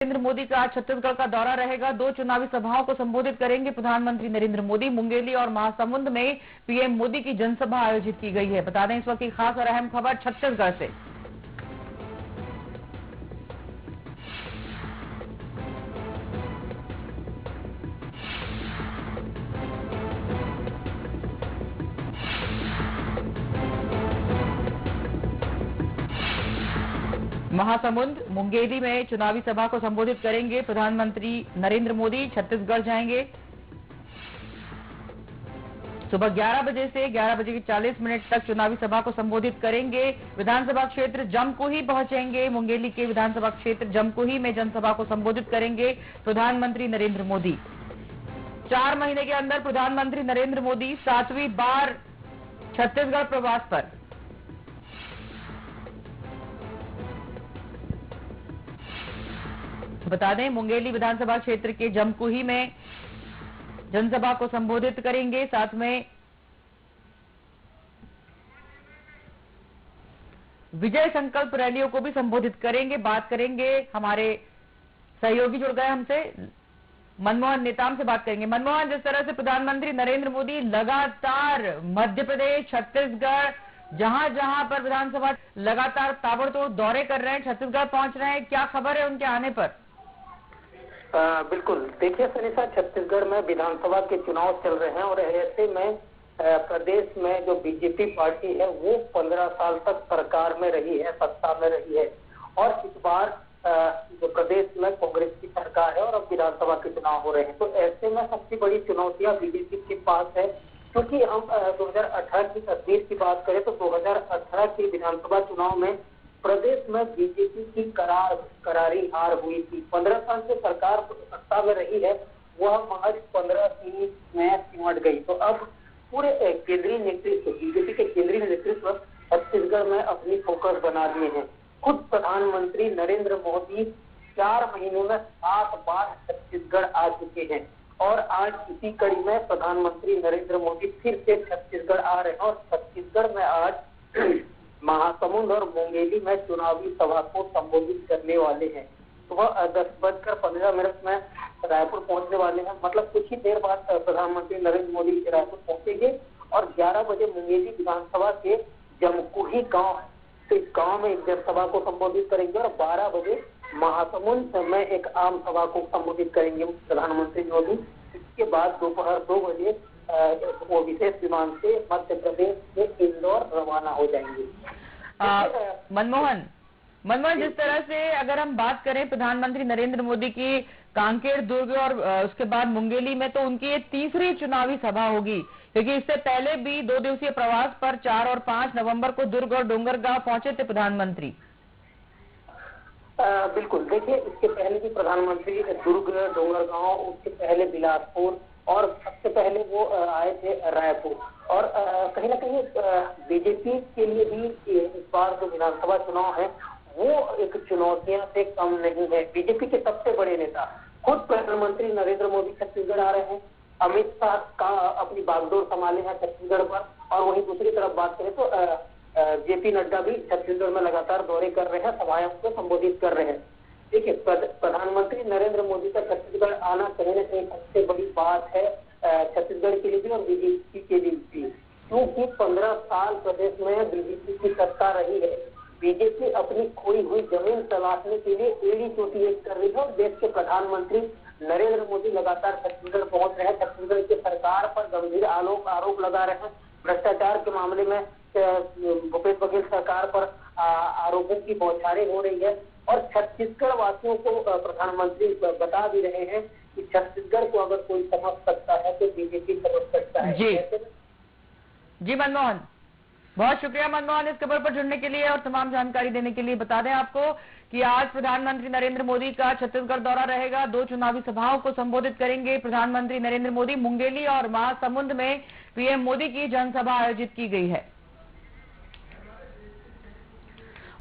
नरेंद्र मोदी का आज छत्तीसगढ़ का दौरा रहेगा। 2 चुनावी सभाओं को संबोधित करेंगे प्रधानमंत्री नरेंद्र मोदी। मुंगेली और महासमुंद में पीएम मोदी की जनसभा आयोजित की गई है। बता दें इस वक्त की खास और अहम खबर छत्तीसगढ़ से। महासमुंद मुंगेली में चुनावी सभा को संबोधित करेंगे प्रधानमंत्री नरेंद्र मोदी। छत्तीसगढ़ जाएंगे। सुबह 11 बजे से 11 बजे के 40 मिनट तक चुनावी सभा को संबोधित करेंगे। विधानसभा क्षेत्र जमकुही पहुंचेंगे। मुंगेली के विधानसभा क्षेत्र जमकुही में जनसभा को संबोधित करेंगे प्रधानमंत्री नरेंद्र मोदी। 4 महीने के अंदर प्रधानमंत्री नरेंद्र मोदी 7वीं बार छत्तीसगढ़ प्रवास पर। बता दें मुंगेली विधानसभा क्षेत्र के जमकुही में जनसभा को संबोधित करेंगे। साथ में विजय संकल्प रैलियों को भी संबोधित करेंगे। बात करेंगे, हमारे सहयोगी जुड़ गए हमसे, मनमोहन नेताम से बात करेंगे। मनमोहन, जिस तरह से प्रधानमंत्री नरेंद्र मोदी लगातार मध्य प्रदेश, छत्तीसगढ़, जहां जहां पर विधानसभा लगातार ताबड़तोड़ दौरे कर रहे हैं, छत्तीसगढ़ पहुंच रहे हैं, क्या खबर है उनके आने पर? बिल्कुल, देखिए सनीसा, छत्तीसगढ़ में विधानसभा के चुनाव चल रहे हैं और ऐसे में प्रदेश में जो बीजेपी पार्टी है वो 15 साल तक सरकार में रही है, सत्ता में रही है और इस बार जो प्रदेश में कांग्रेस की सरकार है और अब विधानसभा के चुनाव हो रहे हैं। तो ऐसे में सबसे बड़ी चुनौतियां बीजेपी के पास है, क्योंकि हम 2018 की तस्वीर की बात करें तो 2018 के विधानसभा चुनाव में प्रदेश में बीजेपी की करारी हार हुई थी। 15 साल से सरकार सत्ता में रही है, वह महज 15 सीट में सिमट गई। तो अब पूरे केंद्रीय नेतृत्व, बीजेपी के केंद्रीय नेतृत्व छत्तीसगढ़ में अपनी फोकस बना लिए हैं। खुद प्रधानमंत्री नरेंद्र मोदी 4 महीनों में 7 बार छत्तीसगढ़ आ चुके हैं और आज इसी कड़ी में प्रधानमंत्री नरेंद्र मोदी फिर से छत्तीसगढ़ आ रहे हैं और छत्तीसगढ़ में आज महासमुंद और मुंगेली में चुनावी सभा को संबोधित करने वाले हैं। सुबह 10:15 में रायपुर पहुंचने वाले हैं। मतलब कुछ ही देर बाद प्रधानमंत्री नरेंद्र मोदी रायपुर पहुंचेंगे और 11 बजे मुंगेली विधानसभा के जमकुही गांव है, तो इस गांव में एक जनसभा को संबोधित करेंगे और 12 बजे महासमुंद में एक आम सभा को संबोधित करेंगे प्रधानमंत्री मोदी। इसके बाद दोपहर 2 बजे वो विशेष विमान से मध्य प्रदेश से इंदौर रवाना हो जाएंगे। मनमोहन, जिस तरह से अगर हम बात करें प्रधानमंत्री नरेंद्र मोदी की कांकेर, दुर्ग और उसके बाद मुंगेली में, तो उनकी ये तीसरी चुनावी सभा होगी, क्योंकि इससे पहले भी 2 दिवसीय प्रवास पर 4 और 5 नवंबर को दुर्ग और डोंगरगांव पहुंचे थे प्रधानमंत्री। बिल्कुल, देखिए इसके पहले भी प्रधानमंत्री दुर्ग, डोंगरगांव, उसके पहले बिलासपुर और सबसे पहले वो आए थे रायपुर। और कहीं ना कहीं बीजेपी के लिए भी इस बार जो विधानसभा चुनाव है वो एक चुनौतियां से कम नहीं है। बीजेपी के सबसे बड़े नेता खुद प्रधानमंत्री नरेंद्र मोदी छत्तीसगढ़ आ रहे हैं। अमित शाह का अपनी बागडोर संभाले हैं छत्तीसगढ़ पर, और वहीं दूसरी तरफ बात करें तो जेपी नड्डा भी छत्तीसगढ़ में लगातार दौरे कर रहे हैं, सभाओं को संबोधित कर रहे हैं। देखिए, प्रधानमंत्री नरेंद्र मोदी का छत्तीसगढ़ आना कहीं न कहीं सबसे बड़ी बात है छत्तीसगढ़ के लिए भी और बीजेपी के लिए भी, क्योंकि 15 साल प्रदेश में बीजेपी की सत्ता रही है। बीजेपी अपनी खोई हुई जमीन तलाशने के लिए एड़ी चोटी एक कर रही है और देश के प्रधानमंत्री नरेंद्र मोदी लगातार छत्तीसगढ़ पहुंच रहे हैं। छत्तीसगढ़ की सरकार पर गंभीर आरोप लगा रहे हैं। भ्रष्टाचार के मामले में भूपेश बघेल सरकार पर आरोपों की बौछारें हो रही है और छत्तीसगढ़ वासियों को प्रधानमंत्री बता भी रहे हैं कि छत्तीसगढ़ को अगर कोई समझ सकता है तो बीजेपी समझ सकता है। जी मनमोहन, बहुत शुक्रिया मनमोहन इस खबर पर जुड़ने के लिए और तमाम जानकारी देने के लिए। बता दें आपको कि आज प्रधानमंत्री नरेंद्र मोदी का छत्तीसगढ़ दौरा रहेगा। 2 चुनावी सभाओं को संबोधित करेंगे प्रधानमंत्री नरेंद्र मोदी। मुंगेली और महासमुंद में पीएम मोदी की जनसभा आयोजित की गई है।